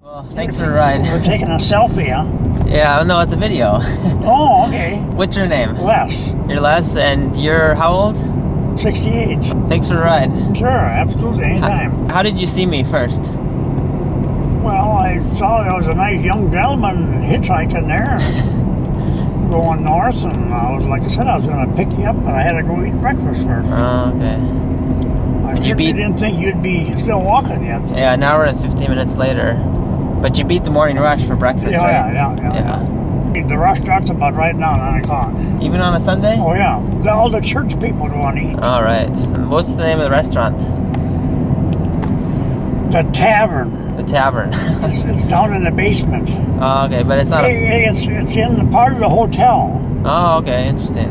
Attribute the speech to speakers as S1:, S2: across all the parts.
S1: Well, thanks for the ride.
S2: We're taking a selfie, huh?
S1: Yeah, no, it's a video.
S2: Oh, okay.
S1: What's your name?
S2: Les.
S1: You're Les, and you're how old?
S2: 68.
S1: Thanks for the ride.
S2: Sure, absolutely, anytime.
S1: How did you see me first?
S2: Well, I saw there was a nice young gentleman hitchhiking there, going north, and like I said, I was going to pick you up, but I had to go eat breakfast first.
S1: Oh, okay.
S2: I didn't think you'd be still walking yet.
S1: Yeah, an hour and 15 minutes later. But you beat the morning rush for breakfast, right?
S2: Yeah. The rush starts about right now, 9 o'clock.
S1: Even on a Sunday?
S2: Oh, yeah. All the church people go and eat.
S1: All right. What's the name of the restaurant?
S2: The Tavern.
S1: The Tavern.
S2: It's down in the basement.
S1: Oh, okay, but it's not
S2: It's in the part of the hotel.
S1: Oh, okay, interesting.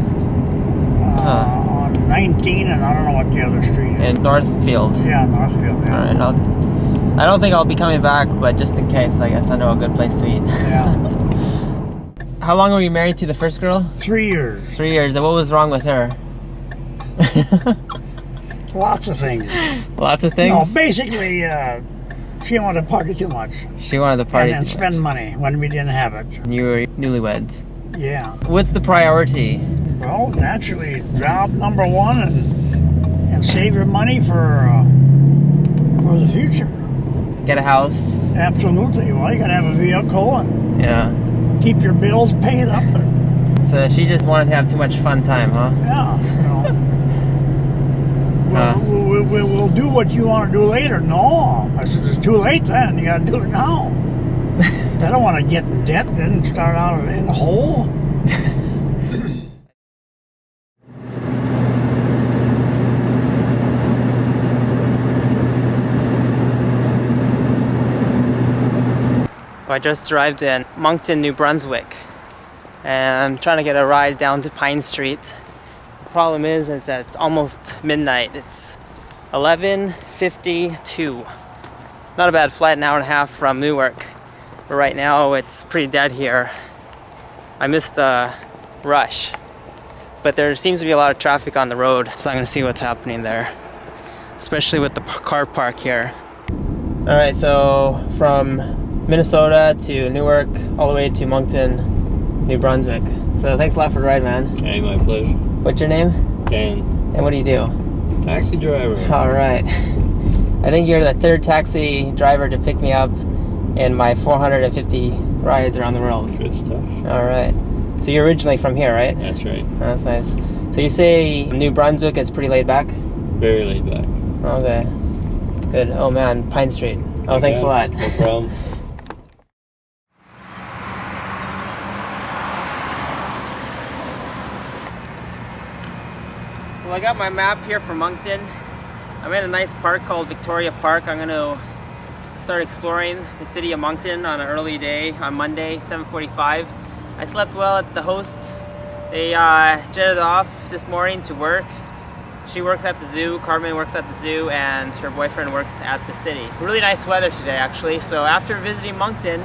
S2: On 19, and I don't know what the other street is.
S1: In Northfield.
S2: Yeah, Northfield, yeah.
S1: All right, I don't think I'll be coming back, but just in case, I guess I know a good place to eat.
S2: Yeah.
S1: How long were you married to the first girl?
S2: 3 years.
S1: 3 years. And what was wrong with her?
S2: Lots of things.
S1: Lots of things?
S2: No, basically, she wanted to party too much.
S1: She wanted to party
S2: and
S1: too
S2: spend
S1: much.
S2: money when we didn't have it.
S1: You were newlyweds.
S2: Yeah.
S1: What's the priority?
S2: Well, naturally, job number one, and save your money for the future.
S1: Get a house.
S2: Absolutely. Well, you gotta have a vehicle and keep your bills paid up.
S1: So she just wanted to have too much fun time, huh?
S2: Yeah. We'll do what you want to do later. No, I said it's too late then. You gotta do it now. I don't want to get in debt then and start out in the hole.
S1: I just arrived in Moncton, New Brunswick, and I'm trying to get a ride down to Pine Street. The problem is that it's almost midnight. It's 11:52. Not a bad flight, an hour and a half from Newark, but right now it's pretty dead here. I missed the rush, but there seems to be a lot of traffic on the road, so I'm going to see what's happening there, especially with the car park here. Alright, so from Minnesota to Newark, all the way to Moncton, New Brunswick. So thanks a lot for the ride, man.
S3: Okay, my pleasure.
S1: What's your name?
S3: Dan.
S1: And what do you do?
S3: Taxi driver.
S1: All right. I think you're the third taxi driver to pick me up in my 450 rides around the world.
S3: Good stuff.
S1: All right. So you're originally from here, right?
S3: That's right.
S1: That's nice. So you say New Brunswick is pretty laid back?
S3: Very laid back.
S1: Okay. Good. Oh man, Pine Street. Oh, thanks a lot.
S3: No problem.
S1: Well, I got my map here for Moncton. I'm in a nice park called Victoria Park. I'm going to start exploring the city of Moncton on an early day on Monday, 7:45. I slept well at the hosts. They jetted off this morning to work. She works at the zoo, Carmen works at the zoo, and her boyfriend works at the city. Really nice weather today, actually. So after visiting Moncton,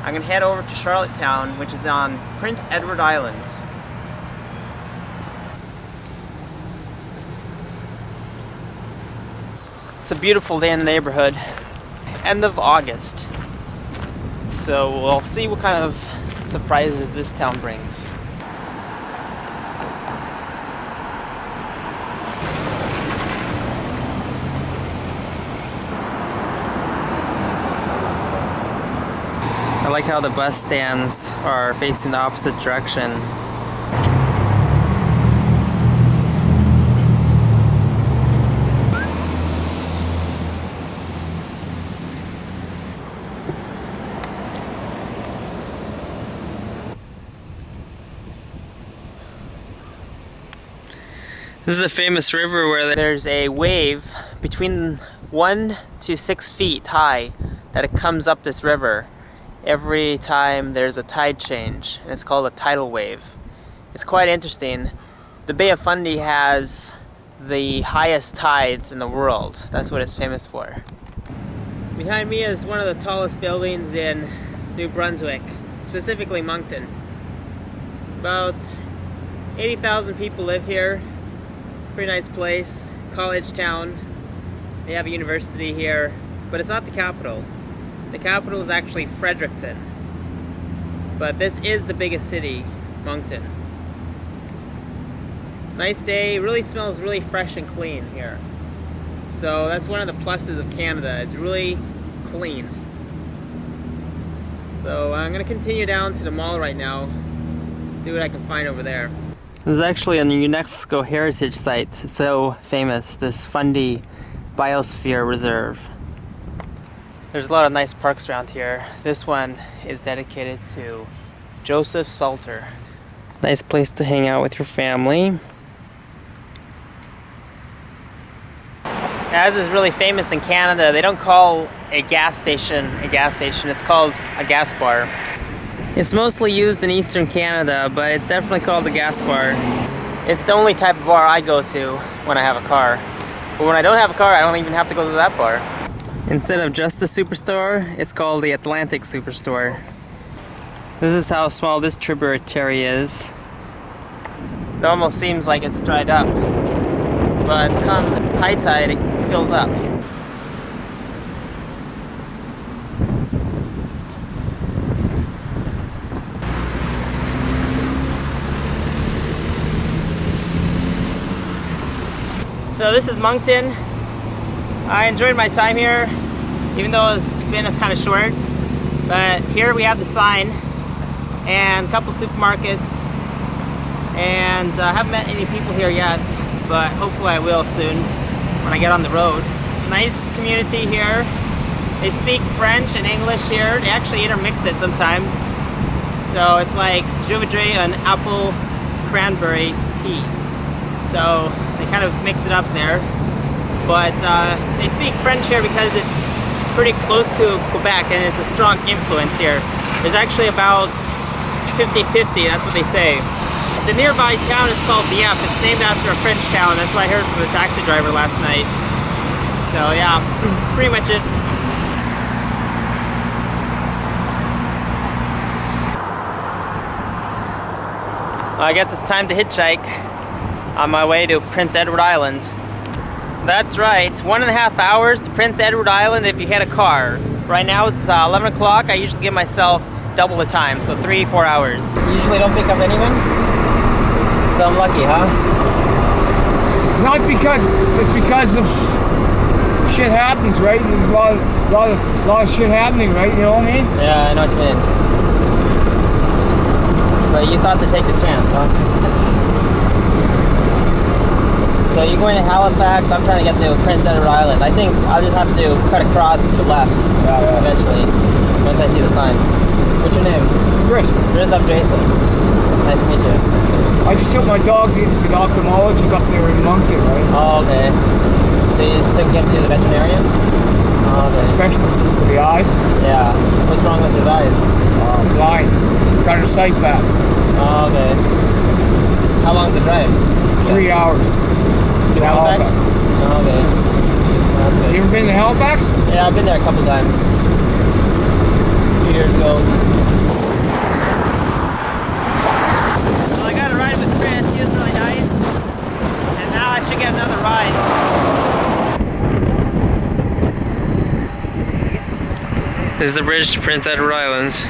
S1: I'm going to head over to Charlottetown, which is on Prince Edward Island. It's a beautiful day in the neighborhood. End of August. So we'll see what kind of surprises this town brings. I like how the bus stands are facing the opposite direction. This is a famous river where there's a wave between 1 to 6 feet high that it comes up this river every time there's a tide change, and it's called a tidal wave. It's quite interesting. The Bay of Fundy has the highest tides in the world. That's what it's famous for. Behind me is one of the tallest buildings in New Brunswick, specifically Moncton. About 80,000 people live here. Pretty nice place, college town. They have a university here, but it's not the capital. The capital is actually Fredericton. But this is the biggest city, Moncton. Nice day, really smells really fresh and clean here. So that's one of the pluses of Canada, it's really clean. So I'm going to continue down to the mall right now, see what I can find over there. This is actually a UNESCO heritage site. It's so famous, this Fundy Biosphere Reserve. There's a lot of nice parks around here. This one is dedicated to Joseph Salter. Nice place to hang out with your family. As is really famous in Canada, they don't call a gas station, it's called a gas bar. It's mostly used in Eastern Canada, but it's definitely called a gas bar. It's the only type of bar I go to when I have a car. But when I don't have a car, I don't even have to go to that bar. Instead of just a superstore, it's called the Atlantic Superstore. This is how small this tributary is. It almost seems like it's dried up, but come high tide, it fills up. So this is Moncton. I enjoyed my time here, even though it's been kind of short. But here we have the sign and a couple supermarkets, and I haven't met any people here yet, but hopefully I will soon when I get on the road. Nice community here. They speak French and English here. They actually intermix it sometimes. So it's like Juvidre and apple cranberry tea. So they kind of mix it up there. But they speak French here because it's pretty close to Quebec and it's a strong influence here. There's actually about 50-50, that's what they say. The nearby town is called Dieppe. It's named after a French town. That's what I heard from the taxi driver last night. So yeah, that's pretty much it. Well, I guess it's time to hitchhike on my way to Prince Edward Island. That's right, 1.5 hours to Prince Edward Island if you had a car. Right now it's 11 o'clock. I usually give myself double the time, so 3-4 hours. You usually don't pick up anyone? So I'm lucky, huh?
S4: Not because, it's because of shit happens, right? There's a lot of shit happening, right? You know what I mean?
S1: Yeah, I know what you mean. But you thought to take the chance, huh? So you're going to Halifax, I'm trying to get to Prince Edward Island. I think I'll just have to cut across to the left eventually, once I see the signs. What's your name?
S4: Chris.
S1: Chris, I'm Jason. Nice to meet you.
S4: I just took my dog to the ophthalmologist up there in Moncton, right?
S1: Oh, okay. So you just took him to the veterinarian? Oh, okay.
S4: Specialist for the eyes.
S1: Yeah. What's wrong with his eyes?
S4: Blind. Got his sight back.
S1: Oh, okay. How long's the drive?
S4: 3 hours.
S1: To Halifax? Oh, okay. That's good.
S4: You ever been to Halifax?
S1: Yeah, I've been there a couple times. A few years ago. Well, I got a ride with Chris. He was really nice. And now I should get another ride. This is the bridge to Prince Edward Islands.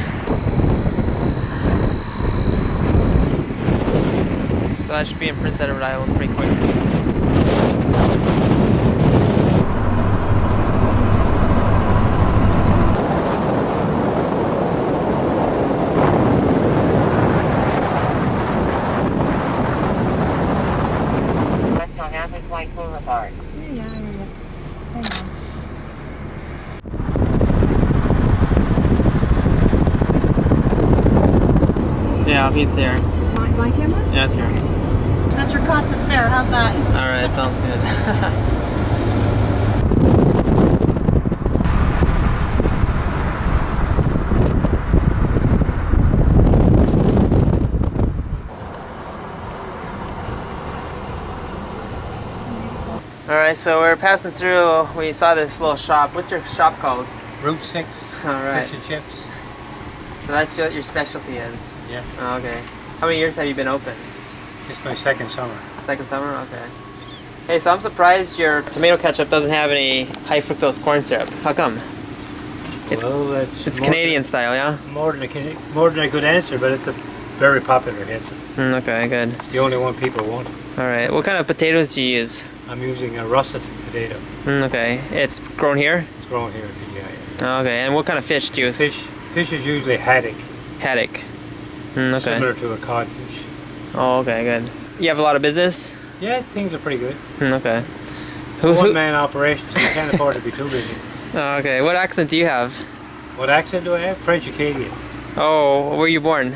S1: So I should be in Prince Edward Island pretty quick.
S5: Boulevard.
S1: Yeah, he's here.
S5: My camera?
S1: Yeah, it's here.
S5: That's your cost of fare. How's that?
S1: Alright, sounds good. Alright, so we're passing through, we saw this little shop. What's your shop called?
S6: Route 6,
S1: Alright.
S6: fish and chips.
S1: So that's what your specialty is?
S6: Yeah.
S1: Oh, okay. How many years have you been open?
S6: It's my second summer.
S1: Second summer? Okay. Hey, so I'm surprised your tomato ketchup doesn't have any high fructose corn syrup. How come? It's
S6: Well, it's more
S1: Canadian style, yeah?
S6: more than a good answer, but it's a very popular answer.
S1: Okay, good.
S6: It's the only one people want.
S1: Alright, what kind of potatoes do you use?
S6: I'm using a russet potato.
S1: Okay, it's grown here?
S6: It's grown here at PEI.
S1: Okay, and what kind of fish do you use?
S6: Fish is usually haddock,
S1: Haddock. Okay.
S6: similar to a codfish.
S1: Oh, okay, good. You have a lot of business?
S6: Yeah, things are pretty good.
S1: Okay.
S6: One-man operation, so you can't afford to be too busy.
S1: Oh, okay, what accent do you have?
S6: What accent do I have? French Acadian.
S1: Oh, where were you born?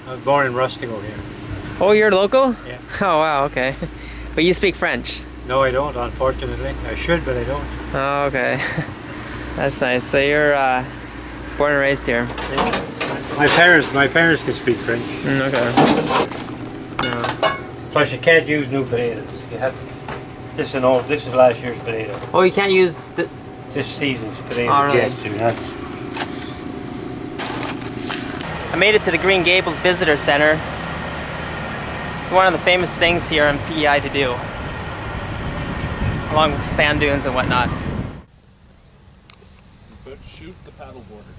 S6: I was born in Rustico here.
S1: Oh, you're local?
S6: Yeah.
S1: Oh, wow, okay. But you speak French?
S6: No, I don't, unfortunately. I should, but I don't.
S1: Oh, okay. That's nice. So you're born and raised here?
S6: My parents can speak French.
S1: Okay.
S6: Plus, you can't use new potatoes. You have this is last year's potato.
S1: Oh, you can't use
S6: This season's potato.
S1: Oh, really?
S6: Yes, dude, that's
S1: I made it to the Green Gables Visitor Center. It's one of the famous things here in PEI to do, along with the sand dunes and whatnot.
S7: But shoot the paddleboarder.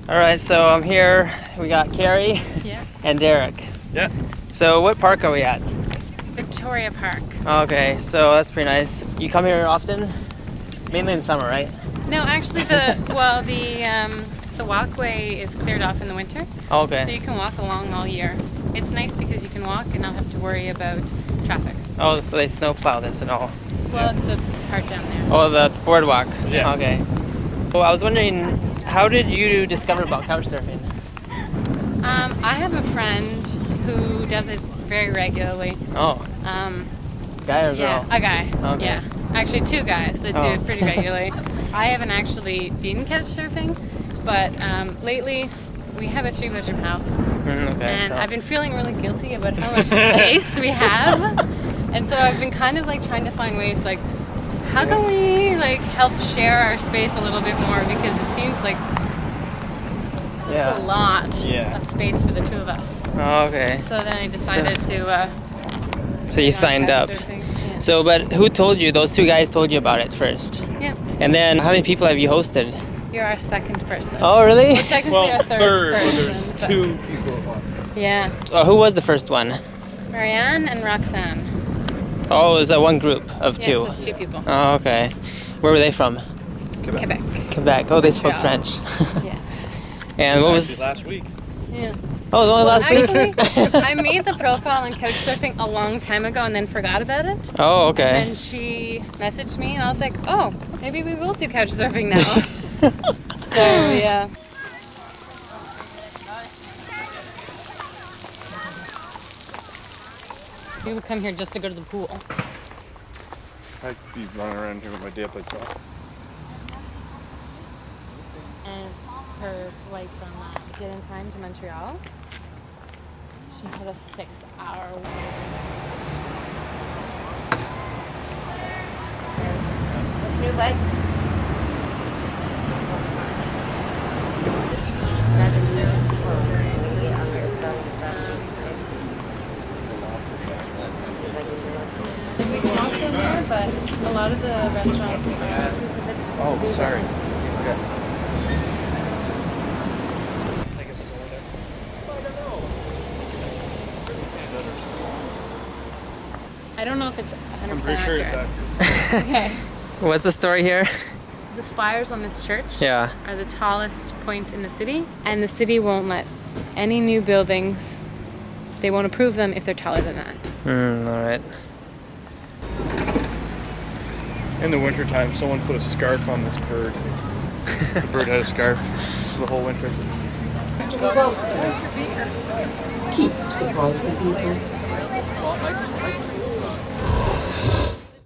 S1: Alright, so I'm here. We got Carrie
S8: Yeah.
S1: and Derek.
S7: Yeah.
S1: So what park are we at?
S8: Victoria Park.
S1: Okay, so that's pretty nice. You come here often? Mainly in summer, right?
S8: No, actually, the walkway is cleared off in the winter, so
S1: Okay.
S8: you can walk along all year. It's nice because you can walk and not have to worry about traffic.
S1: Oh, so they snowplow this and all.
S8: Well, the part down there.
S1: Oh, the boardwalk.
S7: Yeah.
S1: Okay. Well, I was wondering, how did you discover about couch surfing?
S8: I have a friend who does it very regularly.
S1: Oh, guy or girl?
S8: Yeah, a guy.
S1: Okay.
S8: Yeah, actually 2 guys that do
S1: Oh.
S8: it pretty regularly. I haven't actually been couch surfing, but lately we have a 3-bedroom house.
S1: Okay.
S8: And
S1: so.
S8: I've been feeling really guilty about how much space we have. And so I've been kind of like trying to find ways like, how can we like help share our space a little bit more, because it seems like
S1: Yeah.
S8: it's a lot
S7: Yeah.
S8: of space for the 2 of us.
S1: Oh, okay.
S8: So then I decided to
S1: So you
S8: get on
S1: signed
S8: couch
S1: up.
S8: surfing. Yeah.
S1: So, but who told you? Those 2 guys told you about it first.
S8: Yeah,
S1: And then, how many people have you hosted?
S8: you're our 2nd person.
S1: Oh, really?
S8: Well, technically our third
S7: Well,
S8: person.
S7: there's
S8: but-
S7: 2 people involved.
S8: Yeah,
S1: Who was the first one?
S8: Marianne and Roxanne.
S1: Oh, it was one group of
S8: Yeah,
S1: 2.
S8: just 2 people.
S1: Oh, okay. Where were they from?
S8: Quebec.
S1: Quebec. Oh, they spoke
S8: Montreal.
S1: French.
S8: Yeah.
S1: And what
S7: Actually,
S1: was?
S7: last week?
S8: Yeah.
S1: Oh, it was only
S8: Well,
S1: last week.
S8: actually, I made the profile on couchsurfing a long time ago and then forgot about it.
S1: Oh, okay.
S8: And she messaged me and I was like, oh, maybe we will do couchsurfing now. So, yeah. We would come here just to go to the pool.
S7: I'd be running around here with my day plates off.
S8: And her flight from get in time to Montreal, she had a 6-hour
S5: What's new, bud?
S8: We walked in there, but a lot of the restaurants are
S7: Oh, sorry.
S8: I don't know if it's 100%
S7: I'm pretty sure
S8: accurate.
S7: it's
S8: Okay.
S1: What's the story here?
S8: The spires on this church
S1: Yeah.
S8: are the tallest point in the city, and the city won't let any new buildings, they won't approve them if they're taller than that.
S1: All right.
S7: In the wintertime, someone put a scarf on this bird. The bird had a scarf for the whole winter.
S9: Keep surprising people.